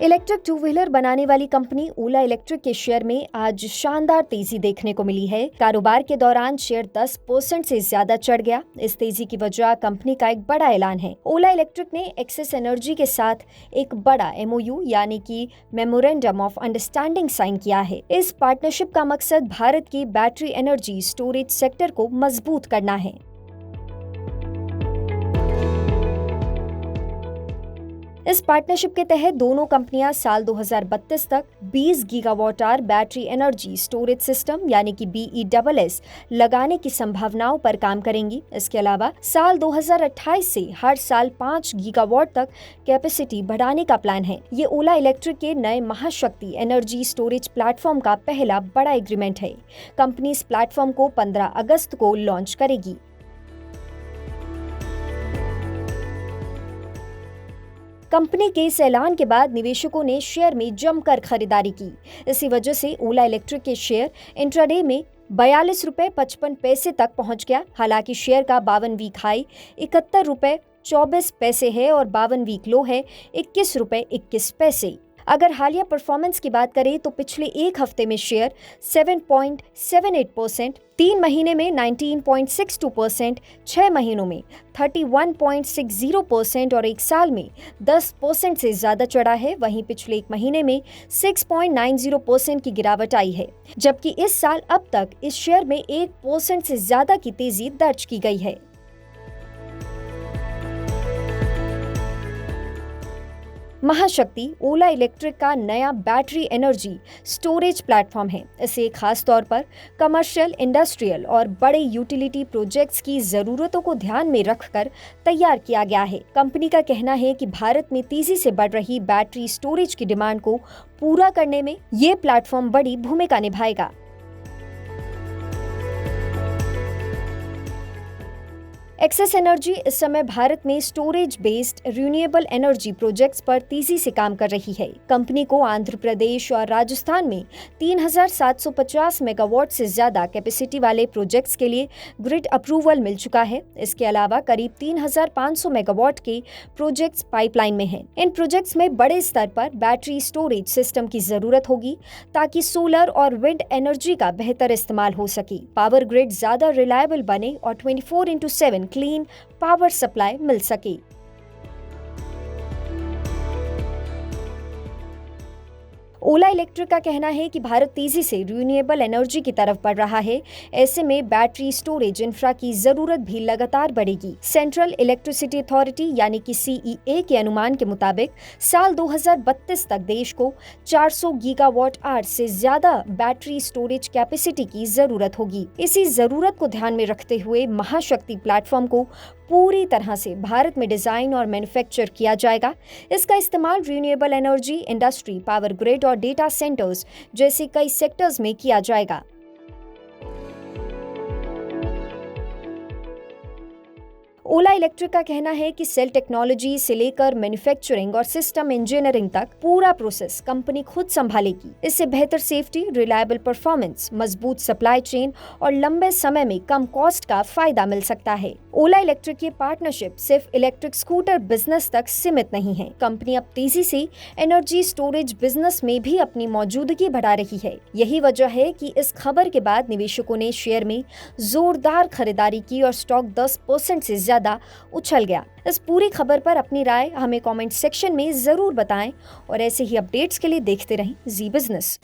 Electric two wheeler बनाने वाली company ओला electric के शेयर में आज शानदार तेजी देखने को मिली है। कारोबार के दौरान शेयर 10% से ज्यादा चढ़ गया। इस तेजी की वजह कंपनी का एक बड़ा ऐलान है। ओला इलेक्ट्रिक ने एक्सेस एनर्जी के साथ एक बड़ा MOU यानी कि मेमोरेंडम ऑफ अंडरस्टैंडिंग साइन किया है। इस पार्टनरशिप का मकसद भारत की बैटरी एनर्जी स्टोरेज सेक्टर को मजबूत करना है। इस पार्टनरशिप के तहत दोनों कंपनियां साल 2032 तक 20 gigawatt our battery energy storage system यानी कि BESS लगाने की संभावनाओं पर काम करेंगी। इसके अलावा साल 2028 से हर साल 5 गीगावाट तक कैपेसिटी बढ़ाने का प्लान है। ये ओला इलेक्ट्रिक के नए महाशक्ति एनर्जी स्टोरेज प्लेटफॉर्म का पहला बड़ा एग्रीमेंट है। कंपनी इस प्लेटफॉर्म को 15 अगस्त को लॉन्च करेगी। कंपनी के इस ऐलान के बाद निवेशकों ने शेयर में जमकर खरीदारी की। इसी वजह से ओला इलेक्ट्रिक के शेयर इंट्राडे में 42 रुपये 55 पैसे तक पहुंच गया। हालांकि शेयर का 52 वीक हाई 71 रुपये 24 पैसे है और 52 वीक लो है 21 रुपये 21 पैसे। अगर हालिया परफॉर्मेंस की बात करें तो पिछले एक हफ्ते में शेयर 7.78%, 3 महीने में 19.62%, 6 महीनों में 31.60% और एक साल में 10% से ज्यादा चढ़ा है। वहीं पिछले एक महीने में 6.90% की गिरावट आई है, जबकि इस साल अब तक इस शेयर में 1% से ज्यादा की तेजी दर्ज की गई है। महाशक्ति ओला इलेक्ट्रिक का नया बैटरी एनर्जी स्टोरेज प्लेटफॉर्म है। इसे खास तौर पर कमर्शियल, इंडस्ट्रियल और बड़े यूटिलिटी प्रोजेक्ट्स की जरूरतों को ध्यान में रखकर तैयार किया गया है। कंपनी का कहना है कि भारत में तेजी से बढ़ रही बैटरी स्टोरेज की डिमांड को पूरा करने में ये प्लेटफॉर्म बड़ी भूमिका निभाएगा। एक्सेस एनर्जी इस समय भारत में storage based renewable energy projects पर तेजी से काम कर रही है। कंपनी को आंध्र प्रदेश और राजस्थान में 3750 मेगावाट से ज्यादा कैपेसिटी वाले प्रोजेक्ट्स के लिए ग्रिड अप्रूवल मिल चुका है। इसके अलावा करीब 3500 मेगावाट के प्रोजेक्ट्स पाइपलाइन में हैं। इन प्रोजेक्ट्स में बड़े स्तर पर बैटरी स्टोरेज सिस्टम की जरूरत होगी ताकि सोलर और विंड एनर्जी का बेहतर इस्तेमाल हो सके, पावर ग्रिड ज्यादा रिलायबल बने और 24/7 क्लीन पावर सप्लाई मिल सके। ओला इलेक्ट्रिक का कहना है कि भारत तेजी से रिन्यूएबल एनर्जी की तरफ बढ़ रहा है। ऐसे में बैटरी स्टोरेज इंफ्रा की जरूरत भी लगातार बढ़ेगी। सेंट्रल इलेक्ट्रिसिटी अथॉरिटी यानी कि CEA के अनुमान के मुताबिक साल 2032 तक देश को 400 गीगावाट आवर से ज्यादा बैटरी स्टोरेज कैपेसिटी की जरूरत होगी। इसी जरूरत को ध्यान में रखते हुए महाशक्ति प्लेटफॉर्म को पूरी तरह से भारत में डिजाइन और मैन्युफैक्चर किया जाएगा। इसका इस्तेमाल renewable energy, industry, power grid और डेटा सेंटर्स जैसे कई सेक्टर्स में किया जाएगा। ओला इलेक्ट्रिक का कहना है कि सेल टेक्नोलॉजी से लेकर मैन्युफैक्चरिंग और सिस्टम इंजीनियरिंग तक पूरा प्रोसेस कंपनी खुद संभालेगी। इससे बेहतर सेफ्टी, रिलायबल परफॉर्मेंस, मजबूत सप्लाई चेन और लंबे समय में कम कॉस्ट का फायदा मिल सकता है। ओला इलेक्ट्रिक की पार्टनरशिप सिर्फ इलेक्ट्रिक स्कूटर बिजनेस तक सीमित नहीं है। कंपनी अब तेजी से एनर्जी स्टोरेज बिजनेस में भी अपनी मौजूदगी बढ़ा रही है। यही वजह है कि इस खबर के बाद निवेशकों ने शेयर में जोरदार खरीदारी की और स्टॉक 10% से ज्यादा उछल गया। इस पूरी खबर पर अपनी राय हमें कमेंट सेक्शन में जरूर बताएं और ऐसे ही अपडेट्स के लिए देखते रहें जी बिजनेस।